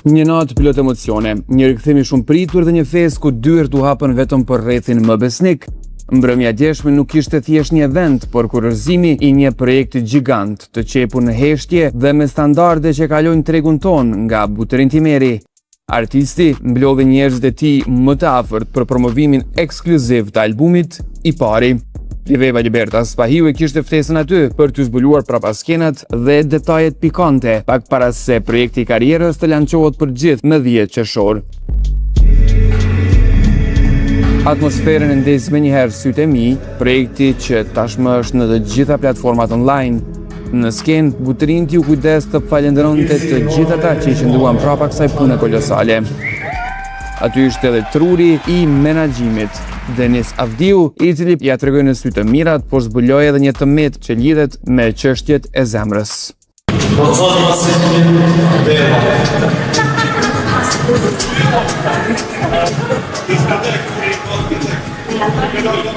Një natë plot emocione, një rikthim i shumë pritur dhe një festë ku dyert u hapën vetëm për rrethin më besnik. Mbrëmja djeshme nuk ishte thjesht një event, por kurorëzimi i një projekti gjigant, të qepur në heshtje dhe me standarde që kalojnë tregun ton nga Buterin Timeri. Artisti mblodhi njerëzit e tij më të afërt për promovimin ekskluziv të albumit i pari. Viveva Liberta Spahiu e kishte ftesën aty për të zbuluar prapaskenat dhe detajet pikante, pak para se projekti i karrierës të lançohet për gjithë në 10 qershor. Atmosferën e ndez me njëherë sytë e mi, projekti që tashmë është në të gjitha platformat online. Në skenë, Buterinti u kujdes të falenderonte të gjithë ata që i qëndruan prapa kësaj pune kolosale. Aty ishte edhe truri i menaxhimit, Denis Avdiu, i cili ja tregoi në sy të mirat, por zbuloi edhe një tëmet që lidhet me çështjet e zemrës.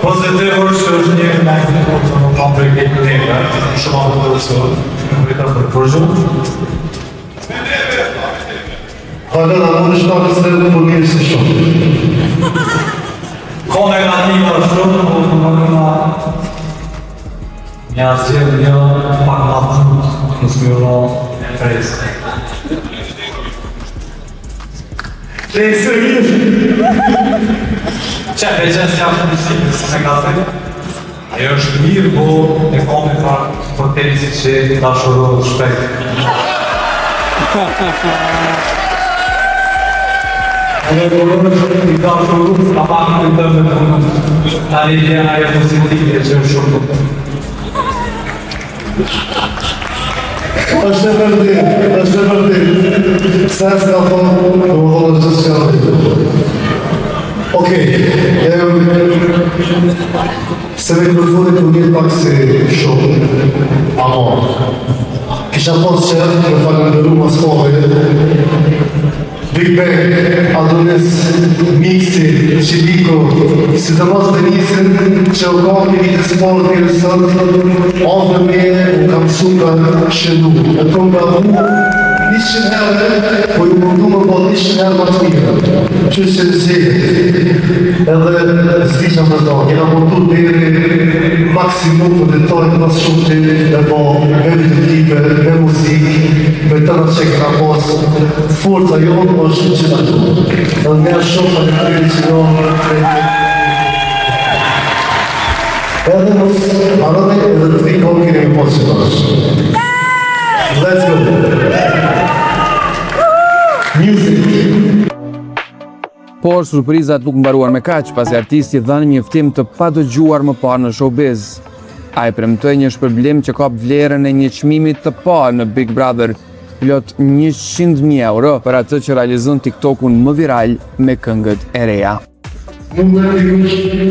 Pozitivor që është një nëjtë të në kam projektit të neve, shumë atë të rësot, në projekta për përgjën. Hajde da mund është takë së të përgjën si shumë. Kone nga një më shumë, në nga një asgjel një pak nga të në smjura e prejse. Prejse një! Që e qenë si jashtë mësimë, së me ka thënë. Ajo është mirë, po e kom e farë për tenisi që e ta shurë shpejt. Ajo është i ka shurë, a pak në të me të më. Ta një dhe ajo pozitive që është shurë. është e vërtet. Se s'ka thonë, do më thonë që s'ka vërtet. Okej, se mikrofonit të njët pak si shumë, kisha pas qef me falenderu mas kohë, Big Bang, Adonis, Mixi, Qiliko, si të mas Denisin, që u kam një vitë sport një rësët, avë mene u kam suka shënu, e kom nga mu, 100 herë, po ju mundu më po 100 herë më të mirë, që që të zhjetë, edhe zdiqa më do, jena mundu dheri maksimum të detajt mas shumë që e po me videoklipe, me muzikë, me të në që këna posë, forca jonë është që në të. Edhe nga shumë të në kërë që jonë, edhe mësë arane edhe të vikë onë kërë një posë që në është. Let's go! Music! Por surprizat nuk mbaruar me kaq, pasi artisti dhanë një ftim të padëgjuar më parë në showbiz. Ai premtoi një shpërblim që ka vlerën e një çmimi të parë në Big Brother, plot 100.000 euro për atë që realizon TikTokun më viral me këngët e reja. Nuk me dikush, me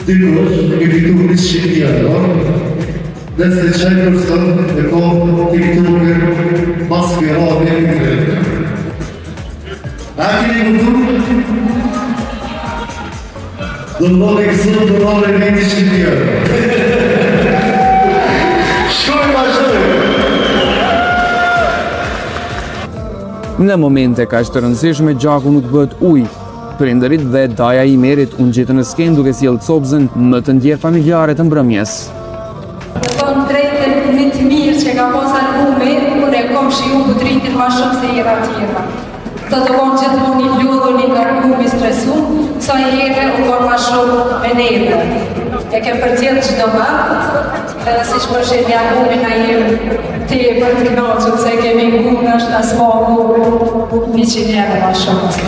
fitu 100.000 euro, dhe se qaj person e ko TikToker mas virale e kretë. A kini më tu? Do të bëllë e kësë të rrële e 100.000 euro. Shkoj ma shkoj! Në momente kaq të rëndësishme gjaku nuk bëhet ujë. Prindërit dhe Daja i Merit unë gjithë në skenë duke sjellë copëzën më të ndjerë familjare të mbrëmjes. Në tonë drejtën më të mirë që ka pas albumi, unë e kom shiu Buterintin ma shumë se jera tjera. Të të kom gjithmonë një ludhur një ngarkumi stresu, sa jere u kom ma shumë me neve. E kem përcjellë që do matë, edhe si shpërshet një albumin a jemë te për të knoqët, se kemi ngunë është në smogu 100 euro ma shumë së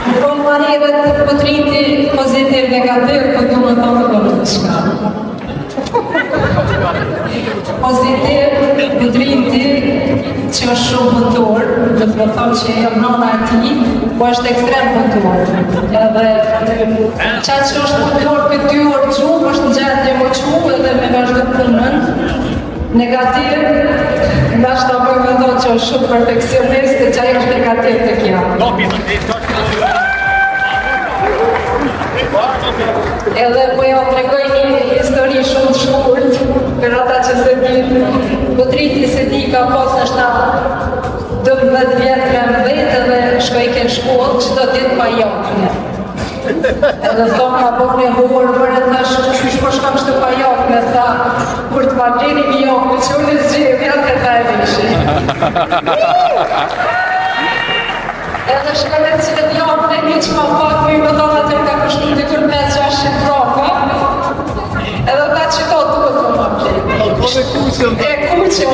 Në kom marire të Buterinti pozitiv negativ, për du më thonë të bërë të shka. Pozitiv, Buterinti, që është shumë punëtor, dhe të thonë që jam nëna e ti, po është ekstrem punëtor. Edhe qatë që është punëtor për 2 orë qumë, është në gjendje më qumë edhe me vazhdo punën. Negativ, nga është të bëjmë me do që është shumë perfekcionist, dhe qaj është negativ të kja. Edhe po ja tregoj një histori shumë të shkurt për ata që se dinë. Butriti se di ka pas nështë 12 vjetra në vetë dhe shkoj ke në shkollë që do ditë pa jakne. Edhe thonë ka bërë një horë, për e thash, kush po shkam shtë pa jakne, tha, kur të margjeni një jakne, që unë në zgjevja të ta e vishi. Edhe shkëllet që të jakne, një që ma pak, më i më thonë atë ka kështu të kërë 5-6 fraka, edhe ta që to duhet të më përgjeni. E kuqëm.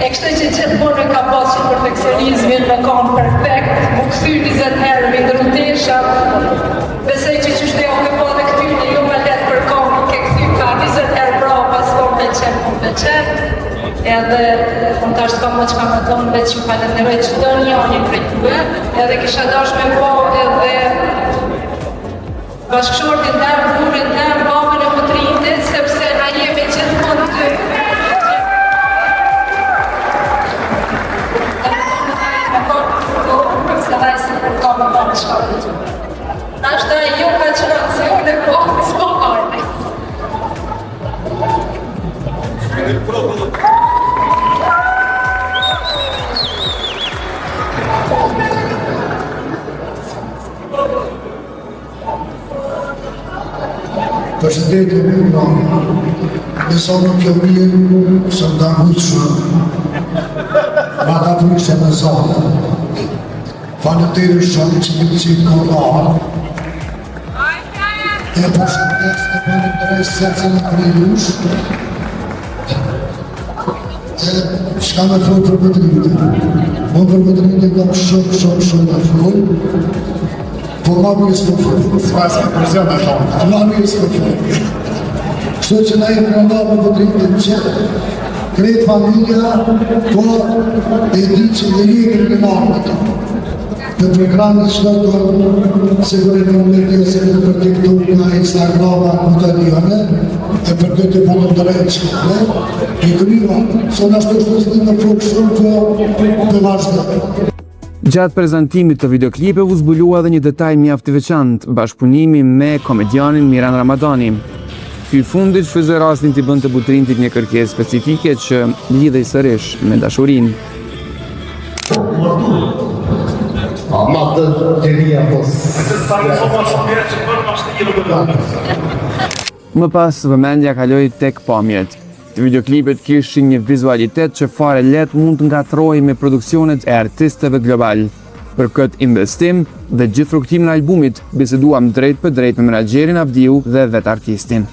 E kështë që gjithmonë ka pas që perfekcionizmin me kam perfekt, më këthyr 20 herë me ndërëtesha, besoj që qështë jo me po dhe këtyr një ju me letë për kam, ke këthyr ka 20 herë bravo pas po me qenë, edhe unë tash s'ka mo që ka me thonë veç që falenderoj që do një prej tuve, edhe kisha dash me po edhe bashkëshortin tërë, burin tërë, babën e Butritit, sepse na jemi gjithmonë të Ashtë da ju ka që racion e kohë s'po arme. Përshëndetje me nami, besa nuk kjo mirë, së nda hujtë shumë, ma da përishte me zonë. Falënderoj shumë që një qitë kohë e përshëndes e falënderoj se cilë për jush e shka me folë për Butritin. Më për Butritin kam shumë me folë, po ma mjës për folë. S'ka për zjën e shumë. Ma mjës për folë. Kështu që na e pranda për Butritin që kretë familja, po e di që në jetë në marrë të. Në programit që do sigurin në media, sigurin për TikTok, nga Instagram, në të njëne, e për këtë falënderoj që e kryva, së në ashtu shtu në flok shumë të vazhdo. Gjatë prezentimit të videoklipeve u zbulua edhe një detaj mjaft i veçantë, bashkëpunimi me komedianin Miran Ramadani. Ky fundit shfryzoi rastin t'i bënte Butritit një kërkesë specifike që lidhej sërish me dashurinë. Ma të gjeria pos. Më pas, vëmendja kaloi tek pamjet. Videoklipet kishin një vizualitet që fare let mund të ngatrohej me produksionet e artistëve global. Për këtë investim dhe gjithë rrugtimin e albumit, biseduam drejt për drejt me menaxherin Avdiu dhe vetë artistin.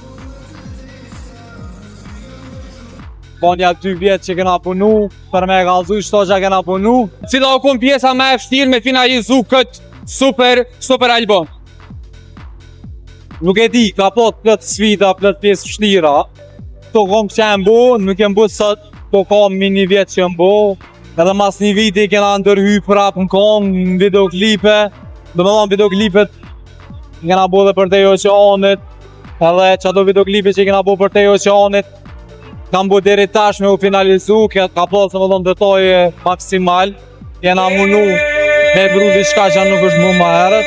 Banja 2 vjetë që kena punu, për me galzu shto që kena punu. Cila u kun pjesa me e fështirë me finalizu këtë super album. Nuk e di, ka pot plët sfida, plët pjesë fështira. To kom që e mbo, nuk e mbo sot, to kom një vjetë që e mbo. Edhe mas një viti kena ndërhy prap në kom, në videoklipe. Dhe me thonë videoklipet kena bo dhe për Tejo Oqeanit. Edhe që ato videoklipe që kena bo për Tejo Oqeanit, kam bu deri tash me u finalizu, ka posë më dhëmë detoje maksimal. Jena munu me bru diçka që nuk është mu ma herët.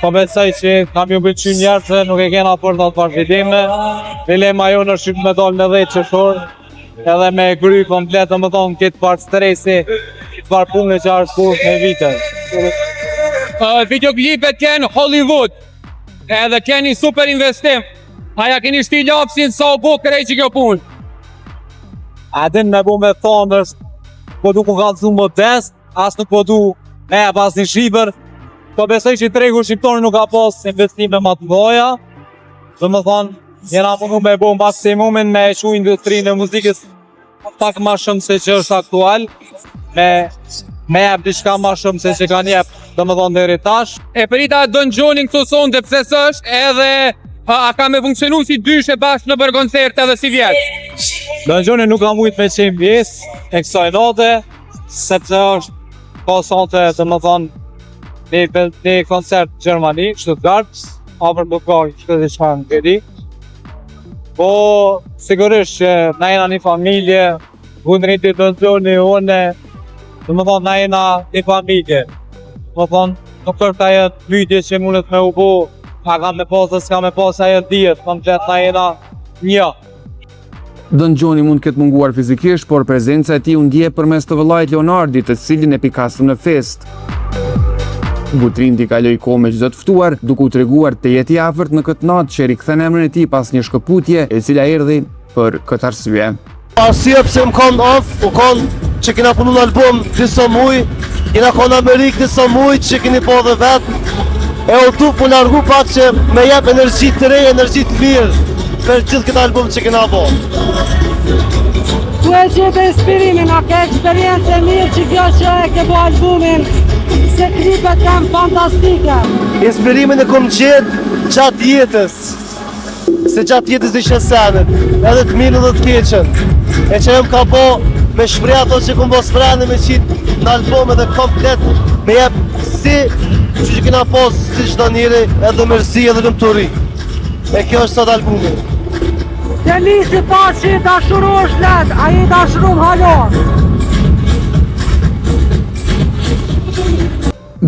Po besoj që kam ju bëqy njerë se nuk e kena për të përfitime. Dilema jo në shqip me dollë në 10 qëshorë. Edhe me gry komplet të më thonë këtë parë stresi, këtë parë punë që arë shkur me vite. Videoklipet kënë Hollywood, edhe keni super investim. Aja keni shti lapsin sa u bo krej që kjo punë. A din me bu me thonë është, po du ku kalëzu modest, as nuk po du me e pas një shqiper. Po besoj që tregu shqiptori nuk ka pas investime ma të doja. Dhe më thonë, jena mundu me bu maksimumin me e shu industrinë e muzikës pak ma shumë se që është aktual. Me jep diçka ma shumë se që ka njep, dhe më thonë deri tash. E përita Don Gjonin këto sonde pse s'është edhe a ka me funksionu si dyshe bashkë në për koncerte edhe si vjetë. Don Gjoni nuk ka mujt me qenë pjesë e kësaj note, sepse është ka sonte të më thonë një koncert në Gjermani, Stuttgart, apër më ka këtë diçka në këri. Po, sigurisht që na jena një familje, Gunriti Don Gjoni, une, të më thonë na jena një familje. Më thonë, nuk është ajo pyetje që mundet me u bo, a ka me pas dhe s'ka me pas ajo dijet, komplet na jena një. Don Johnny mund të ketë munguar fizikisht, por prezenca e tij u ndje përmes të vëllait Leonardi, të cilin e pikasëm në fest. Butrinti kaloi kohë me çdo të ftuar, duke u treguar të jetë i afërt në këtë natë që rikthen emrin e tij pas një shkëputje e cila erdhi për këtë arsye. Arsye pse më kanë off, u kanë që kena punu në album disa muj, kena konë Amerikë disa muj që keni po dhe vetë, e u tu pu largu pak që me jep energji të re, energji të mirë për gjithë këtë album që kena bo. Tu e gjithë inspirimin, a ke eksperiencë e mirë që kjo që e ke bo albumin, se klipet kam fantastike. Inspirimin e kom gjithë gjatë jetës, se gjatë jetës dhe shësenit, edhe të mirë dhe të keqen. E që jem ka bo me shprej ato që kom bo sprene me qitë në album edhe komplet me jep si që kena posë si qdo njëri edhe mërzi edhe lëmëturi. E kjo është sot albumi. Denisi tha që i dashuru është letë, a i dashuru më halon.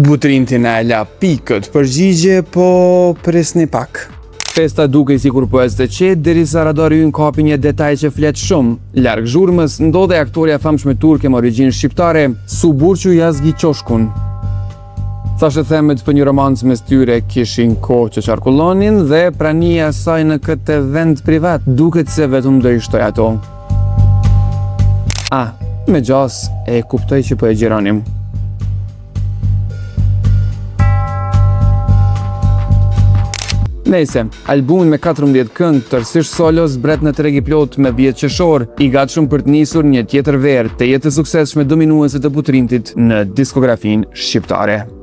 Butrinti na e la pikët përgjigje, po presni pak. Festa dukej sikur po ecte qetë derisa radari ynë kapi një detaj që flet shumë. Larg zhurmës ndodhej aktoreja e famshme turke me origjinë shqiptare, Suburçu Yazgi Çoshkun. Thashë themet për një romancë mes tyre kishin kohë që qarkullonin dhe prania e saj në këtë event privat duket se vetëm do i shtoj ato. Me gjas e kuptoj që po e gjironim. Nejse, albumin me 14 këngë tërësisht solos bret në treg i plot me 10 qershor, i gatshëm për të nisur një tjetër verë të jetë suksesshme dominuese të Butrintit në diskografinë shqiptare.